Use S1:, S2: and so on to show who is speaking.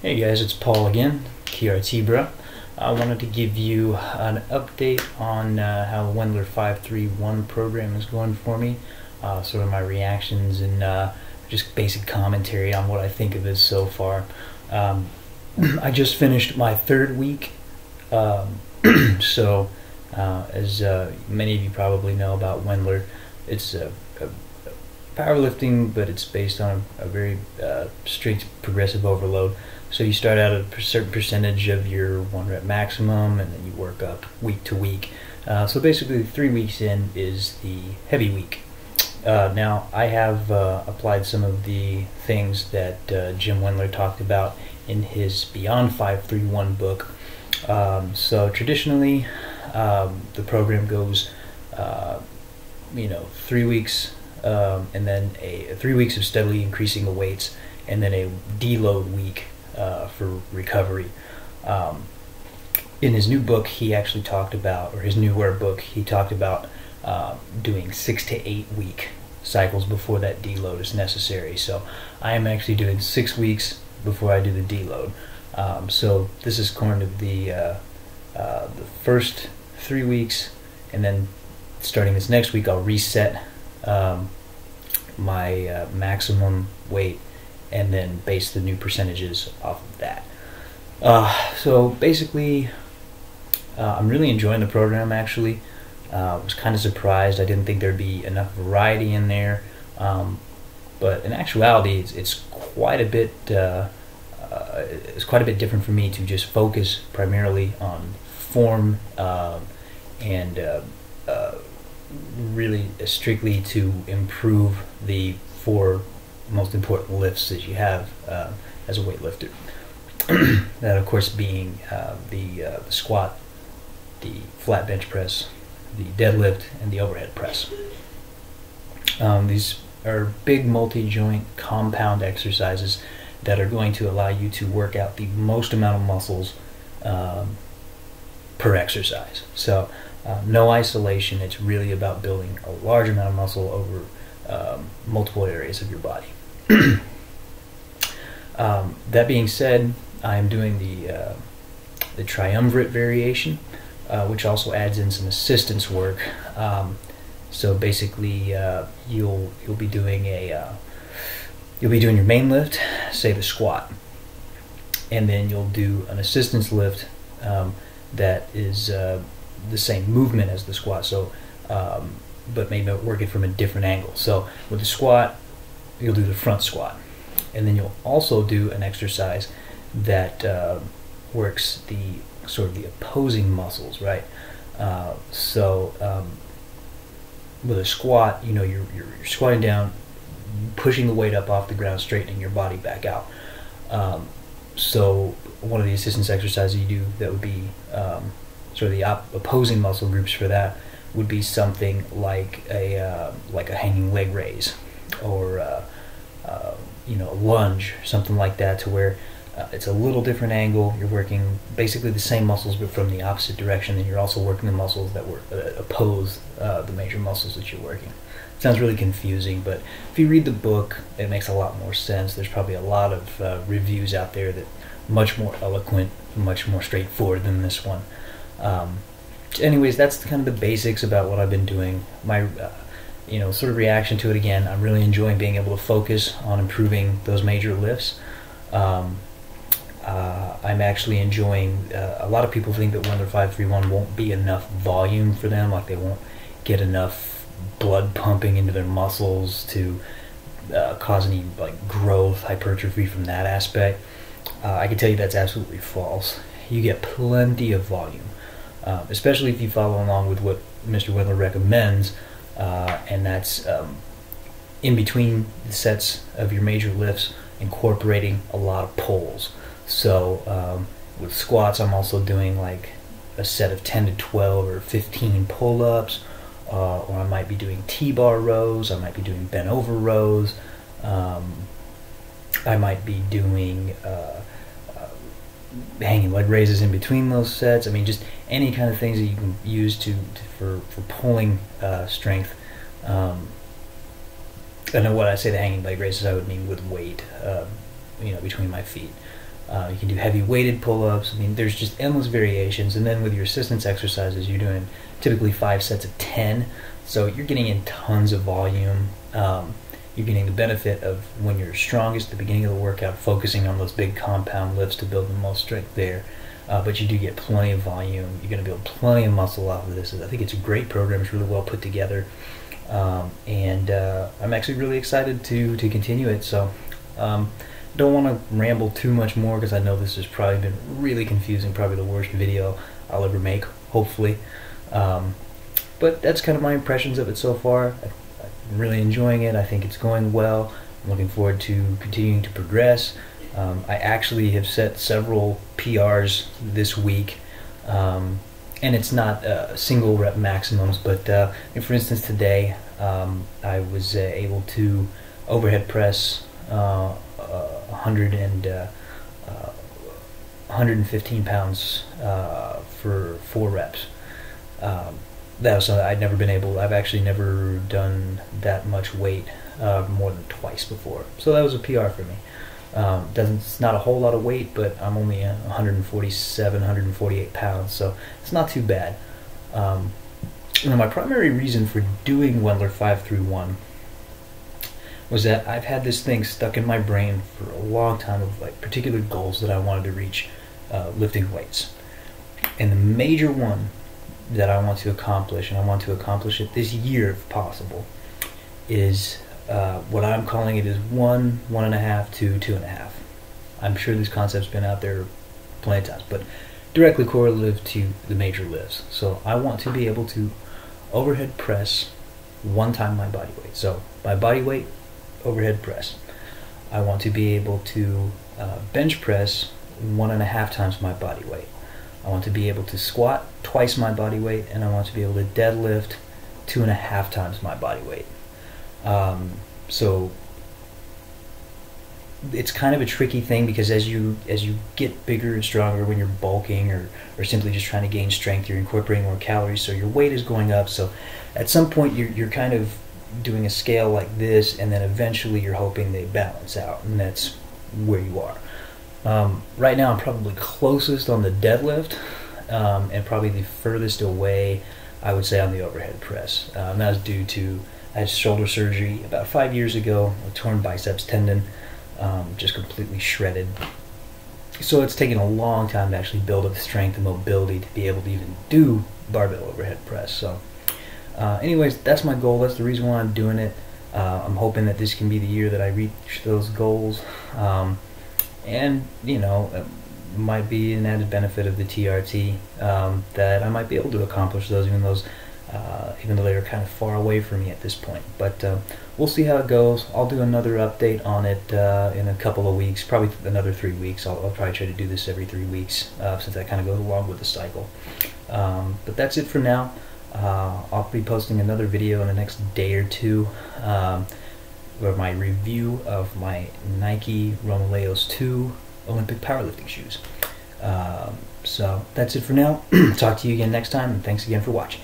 S1: Hey guys, it's Paul again, KRT Bro. I wanted to give you an update on how the Wendler 531 program is going for me, sort of my reactions and just basic commentary on what I think of it so far. I just finished my third week, so as many of you probably know about Wendler, it's powerlifting, but it's based on a very strict progressive overload. So you start out at a certain percentage of your 1 rep maximum, and then you work up week to week. So basically 3 weeks in is the heavy week. Now I have applied some of the things that Jim Wendler talked about in his Beyond 531 book. So traditionally the program goes 3 weeks and then 3 weeks of steadily increasing the weights, and then a deload week for recovery. In his new book, he actually talked about, or his newer book, he talked about doing 6 to 8 week cycles before that deload is necessary. So I am actually doing 6 weeks before I do the deload. So this is going to be the first 3 weeks, and then starting this next week, I'll reset my maximum weight and then base the new percentages off of that. So basically, I'm really enjoying the program actually. I was kind of surprised. I didn't think there'd be enough variety in there, but in actuality, it's quite a bit. It's quite a bit different for me to just focus primarily on form and really strictly to improve the 4 most important lifts that you have as a weightlifter. That, of course, being the squat, the flat bench press, the deadlift, and the overhead press. These are big multi-joint compound exercises that are going to allow you to work out the most amount of muscles per exercise. So no isolation. It's really about building a large amount of muscle over multiple areas of your body. That being said, I am doing the triumvirate variation, which also adds in some assistance work. So basically, you'll be doing your main lift, say the squat, and then you'll do an assistance lift that is the same movement as the squat. So, but maybe work it from a different angle. So with the squat, you'll do the front squat, and then you'll also do an exercise that works the sort of the opposing muscles, right? With a squat, you're squatting down, pushing the weight up off the ground, straightening your body back out. So one of the assistance exercises you do that would be sort of the opposing muscle groups for that would be something like a hanging leg raise, or a lunge, something like that, to where it's a little different angle. You're working basically the same muscles but from the opposite direction, and you're also working the muscles that oppose the major muscles that you're working. It sounds really confusing, but if you read the book, it makes a lot more sense. There's probably a lot of reviews out there that are much more eloquent, much more straightforward than this one. Anyways, that's kind of the basics about what I've been doing. My sort of reaction to it again, I'm really enjoying being able to focus on improving those major lifts. I'm actually enjoying, a lot of people think that Wendler 531 won't be enough volume for them, like they won't get enough blood pumping into their muscles to cause any growth, hypertrophy from that aspect. I can tell you that's absolutely false. You get plenty of volume, especially if you follow along with what Mr. Wendler recommends, and that's in between the sets of your major lifts, incorporating a lot of pulls. So with squats, I'm also doing like a set of 10 to 12 or 15 pull-ups, or I might be doing T-bar rows, I might be doing bent over rows, I might be doing hanging leg raises in between those sets. I mean, just any kind of things that you can use for pulling strength. And then when I say the hanging leg raises, I would mean with weight, between my feet. You can do heavy weighted pull-ups. I mean, there's just endless variations. And then with your assistance exercises, you're doing typically 5 sets of 10. So you're getting in tons of volume. You're getting the benefit of when you're strongest at the beginning of the workout, focusing on those big compound lifts to build the most strength there. But you do get plenty of volume. You're going to build plenty of muscle off of this. I think it's a great program. It's really well put together. And I'm actually really excited to continue it. So don't want to ramble too much more because I know this has probably been really confusing, probably the worst video I'll ever make, hopefully. But that's kind of my impressions of it so far. I'm really enjoying it. I think it's going well. I'm looking forward to continuing to progress. I actually have set several PRs this week, and it's not single rep maximums, but for instance today I was able to overhead press 115 pounds for 4 reps. That was something I've actually never done that much weight more than twice before. So that was a PR for me. It's not a whole lot of weight, but I'm only 147, 148 pounds, so it's not too bad. Now my primary reason for doing Wendler 531 was that I've had this thing stuck in my brain for a long time of like particular goals that I wanted to reach lifting weights. And the major one that I want to accomplish, and I want to accomplish it this year if possible, is what I'm calling it is 1, 1.5, 2, 2.5. I'm sure this concept's been out there plenty of times, but directly correlative to the major lifts. So I want to be able to overhead press 1 time my body weight. So my body weight, overhead press. I want to be able to bench press 1.5 times my body weight. I want to be able to squat twice my body weight, and I want to be able to deadlift 2.5 times my body weight. So it's kind of a tricky thing because as you get bigger and stronger, when you're bulking or simply just trying to gain strength, you're incorporating more calories, so your weight is going up. So at some point you're kind of doing a scale like this, and then eventually you're hoping they balance out, and that's where you are. Right now I'm probably closest on the deadlift, and probably the furthest away I would say on the overhead press. That was due to I had shoulder surgery about 5 years ago, a torn biceps tendon, just completely shredded. So it's taken a long time to actually build up the strength and mobility to be able to even do barbell overhead press. So anyways, that's my goal. That's the reason why I'm doing it. I'm hoping that this can be the year that I reach those goals. And, you know, it might be an added benefit of the TRT that I might be able to accomplish those, even though they're kind of far away from me at this point. But we'll see how it goes. I'll do another update on it in a couple of weeks, probably another 3 weeks. I'll probably try to do this every 3 weeks since that kind of goes along with the cycle. But that's it for now. I'll be posting another video in the next day or two for my review of my Nike Romaleos 2 Olympic powerlifting shoes. So that's it for now. Talk to you again next time, and thanks again for watching.